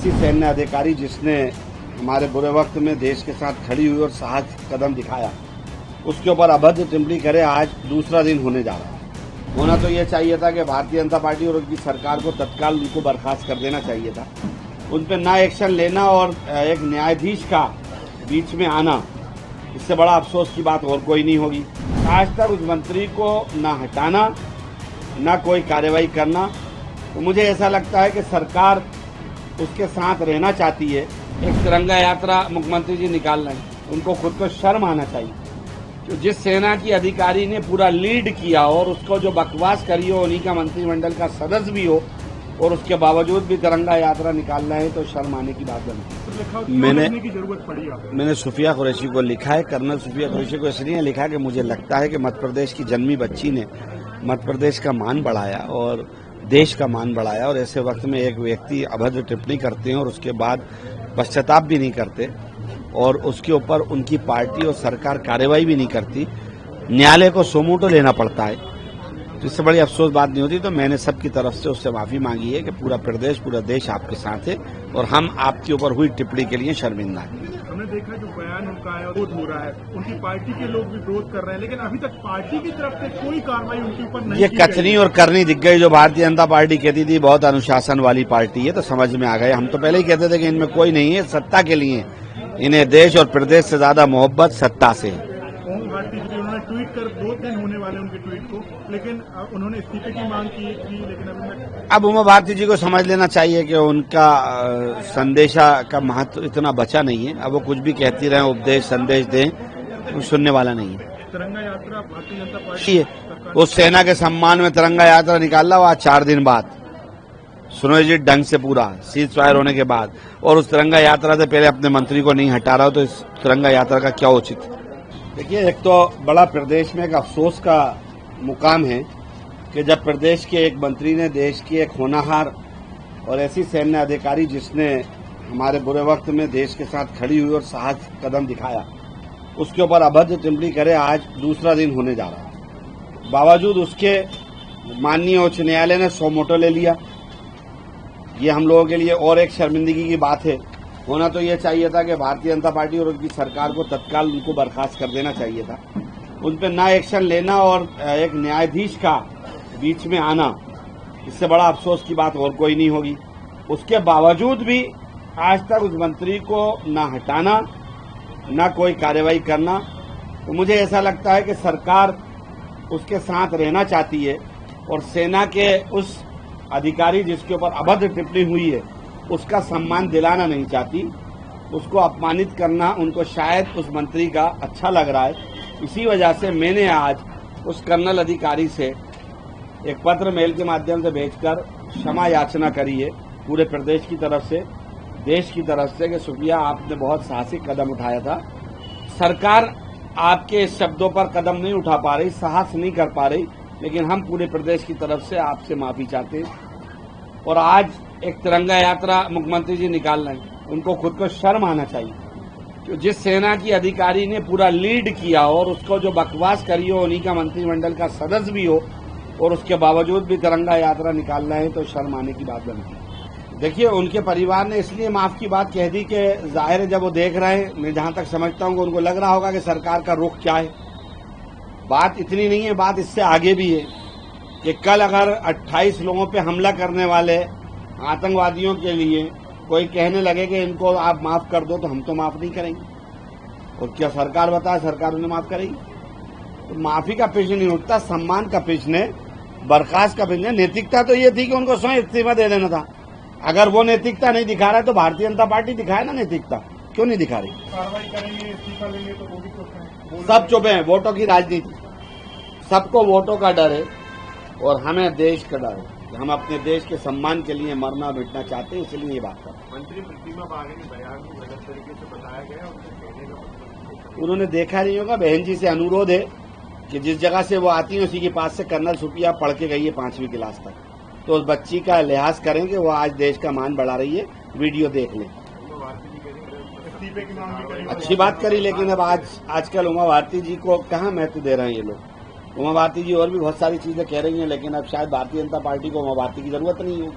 ऐसी सैन्य अधिकारी जिसने हमारे बुरे वक्त में देश के साथ खड़ी हुई और साहस कदम दिखाया, उसके ऊपर अभद्र टिप्पणी करे आज दूसरा दिन होने जा रहा है। होना तो ये चाहिए था कि भारतीय जनता पार्टी और उनकी सरकार को तत्काल उनको बर्खास्त कर देना चाहिए था। उन पर ना एक्शन लेना और एक न्यायाधीश का बीच में आना, इससे बड़ा अफसोस की बात और कोई नहीं होगी। आज तक उस मंत्री को ना हटाना, ना कोई कार्रवाई करना, तो मुझे ऐसा लगता है कि सरकार उसके साथ रहना चाहती है। एक तिरंगा यात्रा मुख्यमंत्री जी निकाल रहे हैं, उनको खुद को शर्म आना चाहिए। जो जिस सेना की अधिकारी ने पूरा लीड किया और उसको जो बकवास करी हो, उन्हीं का मंत्रिमंडल का सदस्य भी हो और उसके बावजूद भी तिरंगा यात्रा निकाल रहे हैं, तो शर्म आने की बात बनती है। मैंने सुफिया कुरैशी को लिखा है, कर्नल सुफिया कुरैशी को इसलिए लिखा कि मुझे लगता है कि मध्य प्रदेश की जन्मी बच्ची ने मध्य प्रदेश का मान बढ़ाया और देश का मान बढ़ाया, और ऐसे वक्त में एक व्यक्ति अभद्र टिप्पणी करते हैं और उसके बाद पश्चाताप भी नहीं करते और उसके ऊपर उनकी पार्टी और सरकार कार्रवाई भी नहीं करती, न्यायालय को सोमोटो लेना पड़ता है, तो इससे बड़ी अफसोस बात नहीं होती। तो मैंने सबकी तरफ से उससे माफी मांगी है कि पूरा प्रदेश, पूरा देश आपके साथ है और हम आपके ऊपर हुई टिप्पणी के लिए शर्मिंदा हैं। हमने देखा जो बयान उनका है विरोध हो रहा है, उनकी पार्टी के लोग भी विरोध कर रहे हैं, लेकिन अभी तक पार्टी की तरफ से कोई कार्रवाई उनके ऊपर नहीं। ये कथनी और करनी दिख गई। जो भारतीय जनता पार्टी कहती थी बहुत अनुशासन वाली पार्टी है, तो समझ में आ गए। हम तो पहले ही कहते थे कि इनमें कोई नहीं है, सत्ता के लिए इन्हें देश और प्रदेश से ज्यादा मोहब्बत सत्ता से है। ओम भारती जी उन्होंने ट्वीट कर 2 दिन होने वाले उनके ट्वीट को, लेकिन उन्होंने इस्तीफे की मांग की थी, लेकिन अब उमा भारती जी को समझ लेना चाहिए कि उनका संदेशा का महत्व इतना बचा नहीं है। अब वो कुछ भी कहती रहे, उपदेश संदेश दें, वो सुनने वाला नहीं है। तिरंगा यात्रा भारतीय जनता पार्टी उस सेना के सम्मान में तिरंगा यात्रा निकाला हुआ 4 दिन बाद सुनियोजित ढंग से पूरा सीज फायर होने के बाद, और उस तिरंगा यात्रा से पहले अपने मंत्री को नहीं हटा रहा हो, तो इस तिरंगा यात्रा का क्या उचित है? देखिए, एक तो बड़ा प्रदेश में एक अफसोस का मुकाम है कि जब प्रदेश के एक मंत्री ने देश की एक होनहार और ऐसी सैन्य अधिकारी जिसने हमारे बुरे वक्त में देश के साथ खड़ी हुई और साहस कदम दिखाया, उसके ऊपर अभद्र टिप्पणी करे आज दूसरा दिन होने जा रहा है। बावजूद उसके माननीय उच्च न्यायालय ने सोमोटो ले लिया। ये हम लोगों के लिए और एक शर्मिंदगी की बात है। होना तो ये चाहिए था कि भारतीय जनता पार्टी और उनकी सरकार को तत्काल उनको बर्खास्त कर देना चाहिए था। उन पर ना एक्शन लेना और एक न्यायाधीश का बीच में आना, इससे बड़ा अफसोस की बात और कोई नहीं होगी। उसके बावजूद भी आज तक उस मंत्री को ना हटाना, ना कोई कार्रवाई करना, तो मुझे ऐसा लगता है कि सरकार उसके साथ रहना चाहती है और सेना के उस अधिकारी जिसके ऊपर अभद्र टिप्पणी हुई है उसका सम्मान दिलाना नहीं चाहती। उसको अपमानित करना उनको शायद उस मंत्री का अच्छा लग रहा है। इसी वजह से मैंने आज उस कर्नल अधिकारी से एक पत्र मेल के माध्यम से भेजकर क्षमा याचना करी है पूरे प्रदेश की तरफ से, देश की तरफ से, कि सुफिया आपने बहुत साहसिक कदम उठाया था। सरकार आपके शब्दों पर कदम नहीं उठा पा रही, साहस नहीं कर पा रही, लेकिन हम पूरे प्रदेश की तरफ से आपसे माफी चाहते हैं। और आज एक तिरंगा यात्रा मुख्यमंत्री जी निकाल रहे हैं, उनको खुद को शर्म आना चाहिए। जो जिस सेना की अधिकारी ने पूरा लीड किया और उसको जो बकवास करी हो, उन्हीं का मंत्रिमंडल का सदस्य भी हो और उसके बावजूद भी तिरंगा यात्रा निकाल रहे हैं, तो शर्म आने की बात बनती है। देखिए, उनके परिवार ने इसलिए माफ की बात कह दी कि जाहिर है जब वो देख रहे हैं, मैं जहां तक समझता हूं कि उनको लग रहा होगा कि सरकार का रुख क्या है। बात इतनी नहीं है, बात इससे आगे भी है कि कल अगर 28 लोगों पे हमला करने वाले आतंकवादियों के लिए कोई कहने लगे कि इनको आप माफ कर दो, तो हम तो माफ नहीं करेंगे। और क्या सरकार बताए सरकार उन्हें माफ करेगी? तो माफी का प्रश्न नहीं उठता, सम्मान का प्रश्न है, बर्खास्त का प्रश्न है। नैतिकता तो ये थी कि उनको स्वयं इस्तीफा दे देना था। अगर वो नैतिकता नहीं दिखा रहा है तो भारतीय जनता पार्टी दिखाए ना नैतिकता, क्यों नहीं दिखा रही? कार्रवाई करेंगे, इस्तीफा लेंगे, तो वो भी चुप हैं। सब चुप हैं। वोटों की राजनीति, सबको वोटों का डर है और हमें देश का डर है। हम अपने देश के सम्मान के लिए मरना मिटना चाहते हैं, इसलिए ये बात कर। मंत्री प्रतिमा बागे ने बयान को गलत तरीके से बताया गया, उनके कहने का मतलब उन्होंने देखा नहीं होगा। बहन जी से अनुरोध है कि जिस जगह से वो आती है उसी के पास से कर्नल सुफिया पढ़ के गई है 5वीं क्लास तक, तो उस बच्ची का लिहाज करें कि वो आज देश का मान बढ़ा रही है। वीडियो देख लें। इस्तीफे की मांग भी करेंगे। अच्छी बात करी, लेकिन अब आजकल उमा भारती जी को कहाँ महत्व दे रहे हैं ये लोग। उमा भारती जी और भी बहुत सारी चीजें कह रही हैं, लेकिन अब शायद भारतीय जनता पार्टी को उमा भारती की जरूरत नहीं होगी।